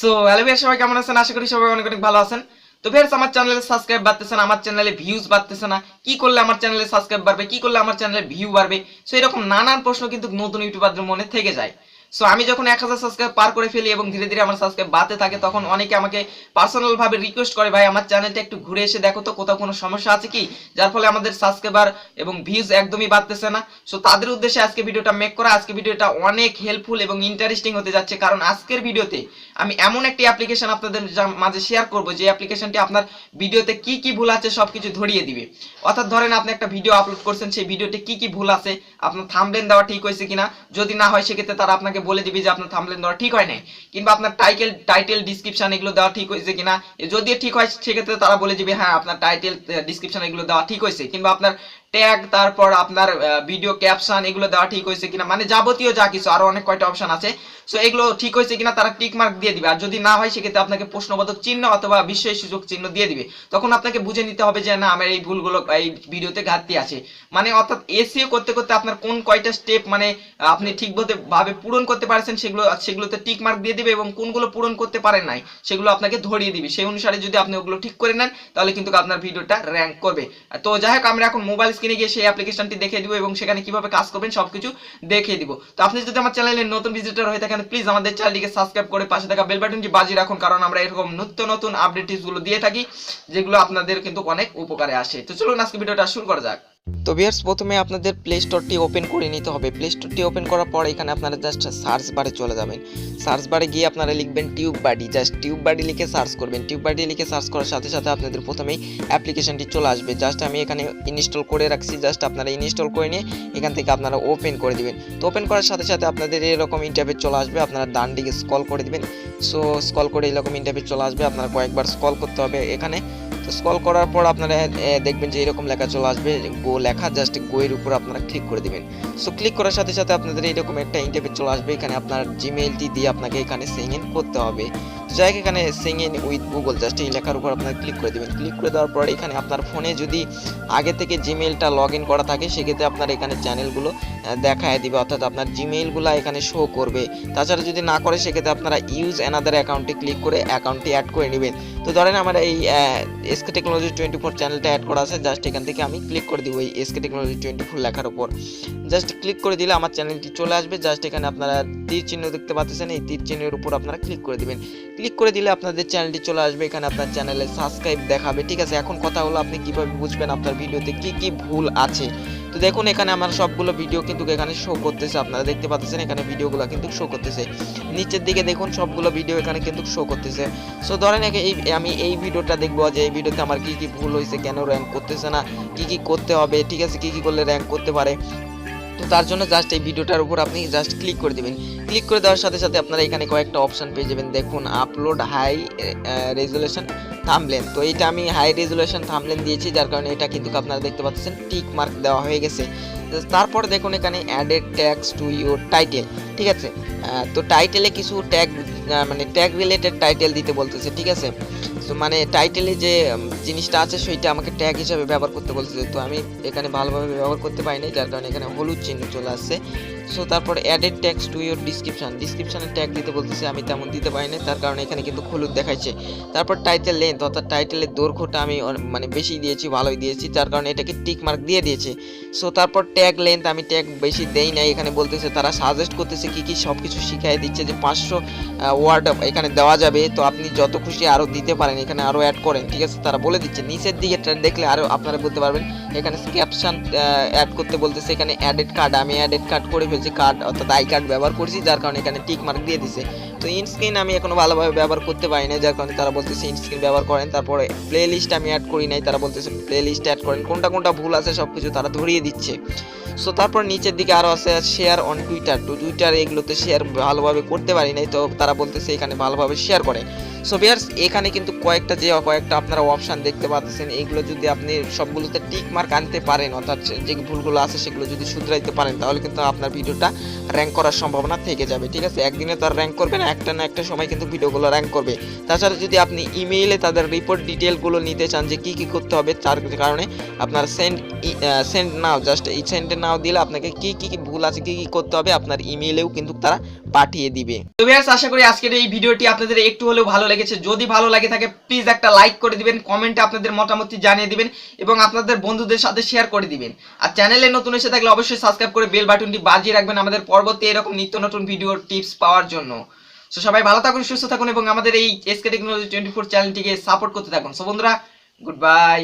So hello ভাই, সবাই কেমন আছেন? আশা করি সবাই অনেক অনেক ভালো আছেন। তো ভিউয়ার্স, আমার চ্যানেলে সাবস্ক্রাইব বাড়তেছে না, আমার চ্যানেলে ভিউজ বাড়তেছে না। কি করলে আমার চ্যানেলে সাবস্ক্রাইব বাড়বে, কি করলে আমার চ্যানেলে ভিউ বাড়বে? সো এরকম নানান প্রশ্ন কিন্তু নতুন ইউটিউবারদের মনে থেকে যায়। সো আমি যখন 1000 সাবস্ক্রাইব পার করে ফেলি এবং ধীরে ধীরে আমার সাবস্ক্রাইব বাড়তে থাকে, তখন অনেকে আমাকে পার্সোনাল ভাবে রিকোয়েস্ট করে, ভাই আমার চ্যানেলটা একটু ঘুরে এসে দেখো তো কোথাও কোনো সমস্যা আছে কি, যার ফলে আমাদের সাবস্ক্রাইবার এবং ভিউজ একদমই বাড়তেছে না। সো তাদের উদ্দেশ্যে আজকে ভিডিওটা মেক করা। আজকে ভিডিওটা অনেক হেল্পফুল এবং ইন্টারেস্টিং হতে যাচ্ছে, কারণ আজকের ভিডিওতে আমি এমন একটি অ্যাপ্লিকেশন আপনাদের মাঝে শেয়ার করব যে অ্যাপ্লিকেশনটি আপনার ভিডিওতে কি কি ভুল আছে সবকিছু ধরিয়ে দিবে। অর্থাৎ ধরেন আপনি একটা ভিডিও আপলোড করছেন, সেই ভিডিওতে কি কি ভুল আছে, আপনার থাম্বনেল দেওয়া ঠিক হয়েছে কিনা, যদি না হয় সেক্ষেত্রে তারা আপনাকে বলে দিবে যে আপনার থাম্বনেল দেওয়া ঠিক হয় নাই, কিংবা আপনার টাইটেল ডিসক্রিপশন এগুলো দেওয়া ঠিক হয়েছে কিনা। যদি ঠিক হয় সেক্ষেত্রে তারা বলে দিবে হ্যাঁ আপনার টাইটেল ডিসক্রিপশন এগুলো দেওয়া ঠিক হয়েছে, কিংবা আপনার ট্যাগ, তারপর আপনার ভিডিও ক্যাপশন এগুলো দেওয়া ঠিক হয়েছে কিনা, মানে যাবতীয় যা কিছু আরো অনেক কয়টা অপশন আছে। সো এগুলো ঠিক হয়েছে কিনা তারা টিক মার্ক দিয়ে দিবে, আর যদি না হয় সেক্ষেত্রে আপনাকে প্রশ্নবোধক চিহ্ন অথবা বিস্ময় সূচক চিহ্ন দিয়ে দিবে। তখন আপনাকে বুঝে নিতে হবে যে না, আমার এই ভুলগুলো এই ভিডিওতে ঘাটতি আছে। মানে অর্থাৎ এসইও করতে করতে আপনার কোন কয়টা স্টেপ মানে আপনি ঠিকভাবে পূরণ করতে পারছেন সেগুলোতে টিক মার্ক দিয়ে দিবে, এবং কোনগুলো পূরণ করতে পারেন নাই সেগুলো আপনাকে ধরিয়ে দিবে। সেই অনুসারে যদি আপনি ওগুলো ঠিক করে নেন তাহলে কিন্তু আপনার ভিডিওটা র্যাঙ্ক করবে। তো যাই হোক, আমরা এখন মোবাইল স্ক্রিনে গিয়ে সেই অ্যাপ্লিকেশনটি দেখিয়ে দিব এবং সেখানে কিভাবে কাজ করবেন সবকিছু দেখিয়ে দিব। তো আপনি যদি আমার চ্যানেলে নতুন ভিজিটর হয়ে থাকেন, প্লিজ আমাদের চ্যানেলটিকে সাবস্ক্রাইব করে পাশে থাকা বেল বাটনটি বাজিয়ে রাখুন, কারণ আমরা এরকম নিত্য নতুন আপডেট গুলো দিয়ে থাকি যেগুলো আপনাদের কিন্তু অনেক উপকারে আসে। তো চলুন আজকে ভিডিওটা শুরু করা যাক। তো ভিউয়ার্স, প্রথমে আপনাদের প্লে স্টোরটি ওপেন করে নিতে হবে। প্লে স্টোরটি ওপেন করার পর এখানে আপনারা জাস্ট সার্চ বারে চলে যাবেন। সার্চ বারে গিয়ে আপনারা লিখবেন টিউব বাডি, জাস্ট টিউব বাডি লিখে সার্চ করবেন। টিউব বাডি লিখে সার্চ করার সাথে সাথে আপনাদের প্রথমেই অ্যাপ্লিকেশনটি চলে আসবে। জাস্ট আমি এখানে ইনস্টল করে রাখছি, জাস্ট আপনারা ইনস্টল করে নিয়ে এখান থেকে আপনারা ওপেন করে দিবেন। তো ওপেন করার সাথে সাথে আপনাদের এরকম ইন্টারফেস চলে আসবে, আপনারা ডান দিকে স্ক্রল করে দিবেন। সো স্ক্রল করে এরকম ইন্টারফেস চলে আসবে, আপনারা কয়েকবার স্ক্রল করতে হবে এখানে। তো স্ক্রল করার পর আপনারা দেখবেন যে এরকম লেখা চলে আসবে, গো লেখা, জাস্ট গো এর উপর আপনারা ক্লিক করে দিবেন। সো ক্লিক করার সাথে সাথে আপনাদের এরকম একটা ইন্টারফেস চলে আসবে, এখানে আপনার জিমেইলটি দিয়ে আপনাকে এখানে সাইন ইন করতে হবে। তো যাই হোক, এখানে sign in with Google, just এই লেখার উপর আপনারা ক্লিক করে দিবেন। ক্লিক করে দেওয়ার পর এখানে আপনার ফোনে যদি আগে থেকে জিমেইলটা লগ ইন করা থাকে সেক্ষেত্রে আপনার এখানে চ্যানেলগুলো দেখায় দিবে, অর্থাৎ আপনার জিমেইলগুলো এখানে শো করবে। তাছাড়া যদি না করে সেক্ষেত্রে আপনারা ইউজ অ্যানাদার অ্যাকাউন্টে ক্লিক করে অ্যাকাউন্টটি অ্যাড করে নেবেন। তো ধরেন আমার এই এসকে টেকনোলজি 24 চ্যানেলটা অ্যাড করা আছে, জাস্ট এখান থেকে আমি ক্লিক করে দিব এই এসকে টেকনোলজি 24 লেখার উপর। জাস্ট ক্লিক করে দিলে আমার চ্যানেলটি চলে আসবে। জাস্ট এখানে আপনারা তীর চিহ্ন দেখতে পাচ্ছেন, এই তীর চিহ্নের উপর আপনারা ক্লিক করে দিবেন। ক্লিক করে দিলে আপনাদের চ্যানেলটি চলে আসবে, এখানে আপনার চ্যানেলে সাবস্ক্রাইব দেখাবে। ঠিক আছে, এখন কথা হলো আপনি কিভাবে বুঝবেন আপনার ভিডিওতে কি কি ভুল আছে। তো দেখুন এখানে আমার সবগুলো ভিডিও কিন্তু এখানে শো করতেছে, আপনারা দেখতে পাচ্ছেন এখানে ভিডিওগুলো কিন্তু শো করতেছে। নিচের দিকে দেখুন সবগুলো ভিডিও এখানে কিন্তু শো করতেছে। সো ধরেন আমি এই ভিডিওটা দেখবো যে এই ভিডিওতে আমার কি কি ভুল হয়েছে, কেন র্যাঙ্ক করতেছে না, কি কি করতে হবে, ঠিক আছে, কি কি করলে র্যাঙ্ক করতে পারে। তো তার জন্য জাস্ট এই ভিডিওটার উপর আপনি জাস্ট ক্লিক করে দিবেন। ক্লিক করে দেওয়ার সাথে সাথে আপনারা এখানে কয়েকটা অপশন পেয়ে যাবেন। দেখুন আপলোড হাই রেজুলেশন থাম্বনেল, তো এটা আমি হাই রেজুলেশন থাম্বনেল দিয়েছি, যার কারণে এটা কিন্তু আপনারা দেখতে পাচ্ছেন টিক মার্ক দেওয়া হয়ে গেছে। তারপর দেখুন এখানে added tags to your title, ঠিক আছে। তো টাইটেলে কিছু ট্যাগ মানে ট্যাগ রিলেটেড টাইটেল দিতে বলতেছে, ঠিক আছে। তো মানে টাইটেলে যে জিনিসটা আছে সেইটা আমাকে ট্যাগ হিসাবে ব্যবহার করতে বলতেছে, তো আমি এখানে ভালোভাবে ব্যবহার করতে পারিনি, যার কারণে এখানে হলুদ চিহ্ন চলে আসছে। সো তারপর অ্যাডেড ট্যাগস টু ইউর ডিসক্রিপশনে ট্যাগ দিতে বলতেছে, আমি তেমন দিতে পারিনি, তার কারণে এখানে কিন্তু হলুদ দেখাচ্ছে। তারপর টাইটেল লেন্থ, অর্থাৎ টাইটেলের দৈর্ঘ্যটা আমি মানে বেশি দিয়েছি, ভালোই দিয়েছি, যার কারণে এটাকে টিক মার্ক দিয়ে দিয়েছে। সো তারপর ট্যাগ লেন্থ আমি ট্যাগ বেশি দেই নাই, এখানে বলতেছে তারা সাজেস্ট করতেছে কি কি সব কিছু শিখিয়ে দিচ্ছে যে 500 ওয়ার্ড এখানে দেওয়া যাবে, তো আপনি যত খুশি আরও দিতে পারেন, এখানে আরও অ্যাড করেন, ঠিক আছে, তারা বলে দিচ্ছে। নিচের দিকে দেখলে আরও আপনারা বলতে পারবেন, এখানে ক্যাপশন অ্যাড করতে বলতেছে, এখানে অ্যাডেড কার্ড, আমি অ্যাডেড কার্ড করে ফেলছি, কার্ড অর্থাৎ আই কার্ড ব্যবহার করছি, যার কারণে এখানে টিক মার্ক দিয়ে দিছে। তো ইনস্ক্রিন আমি এখনো ভালোভাবে ব্যবহার করতে পারি না, যার কারণে তারা বলতেছে ইনস্ক্রিন ব্যবহার করেন। তারপরে প্লে লিস্ট আমি অ্যাড করি নাই, তারা বলতেছে প্লে লিস্ট অ্যাড করেন, কোনটা কোনটা ভুল আছে সব কিছু তারা ধরিয়ে দিচ্ছে। সো তারপর নিচের দিকে আরও আছে শেয়ার অন টুইটার, তো টুইটার এগুলোতে শেয়ার ভালোভাবে করতে পারি নাই, তো তারা বলতেছে এখানে ভালোভাবে শেয়ার করে। সো ভিউয়ার্স, এখানে কিন্তু কয়েকটা আপনারা অপশান দেখতে পাচ্ছেন, এইগুলো যদি আপনি সবগুলোতে টিক মার্ক আনতে পারেন, অর্থাৎ যে ভুলগুলো আছে সেগুলো যদি শুধরাইতে পারেন, তাহলে কিন্তু আপনার ভিডিওটা র্যাঙ্ক করার সম্ভাবনা থেকে যাবে, ঠিক আছে। একদিনে তো আর র্যাঙ্ক করবে না, একটা না একটা সময় কিন্তু ভিডিওগুলো র্যাঙ্ক করবে। তাছাড়া যদি আপনি ইমেইলে তাদের রিপোর্ট ডিটেলগুলো নিতে চান যে কী কী করতে হবে, তার কারণে আপনার সেন্ড নাও, জাস্ট এই সেন্ড নাও দিলে আপনাকে কী কী ভুল আছে, কী কী করতে হবে আপনার ইমেইলেও কিন্তু তারা পাঠিয়ে দিবে। তো ভিউয়ার্স, আশা করি আজকের এই ভিডিওটি আপনাদের একটু হলেও ভালো লেগেছে। যদি ভালো লাগে থাকে প্লিজ একটা লাইক করে দিবেন, কমেন্টে আপনাদের মতামত জানিয়ে দিবেন এবং আপনাদের বন্ধুদের সাথে শেয়ার করে দিবেন। আর চ্যানেলে নতুন এসে থাকলে অবশ্যই সাবস্ক্রাইব করে বেল বাটনটি বাজিয়ে রাখবেন আমাদের পরবর্তী এরকম নিত্য নতুন ভিডিওর টিপস পাওয়ার জন্য। সো সবাই ভালো থাকুন, সুস্থ থাকুন এবং আমাদের এই এসকে টেকনোলজি 24 চ্যানেলটিকে সাপোর্ট করতে থাকুন। সো বন্ধুরা, গুড বাই।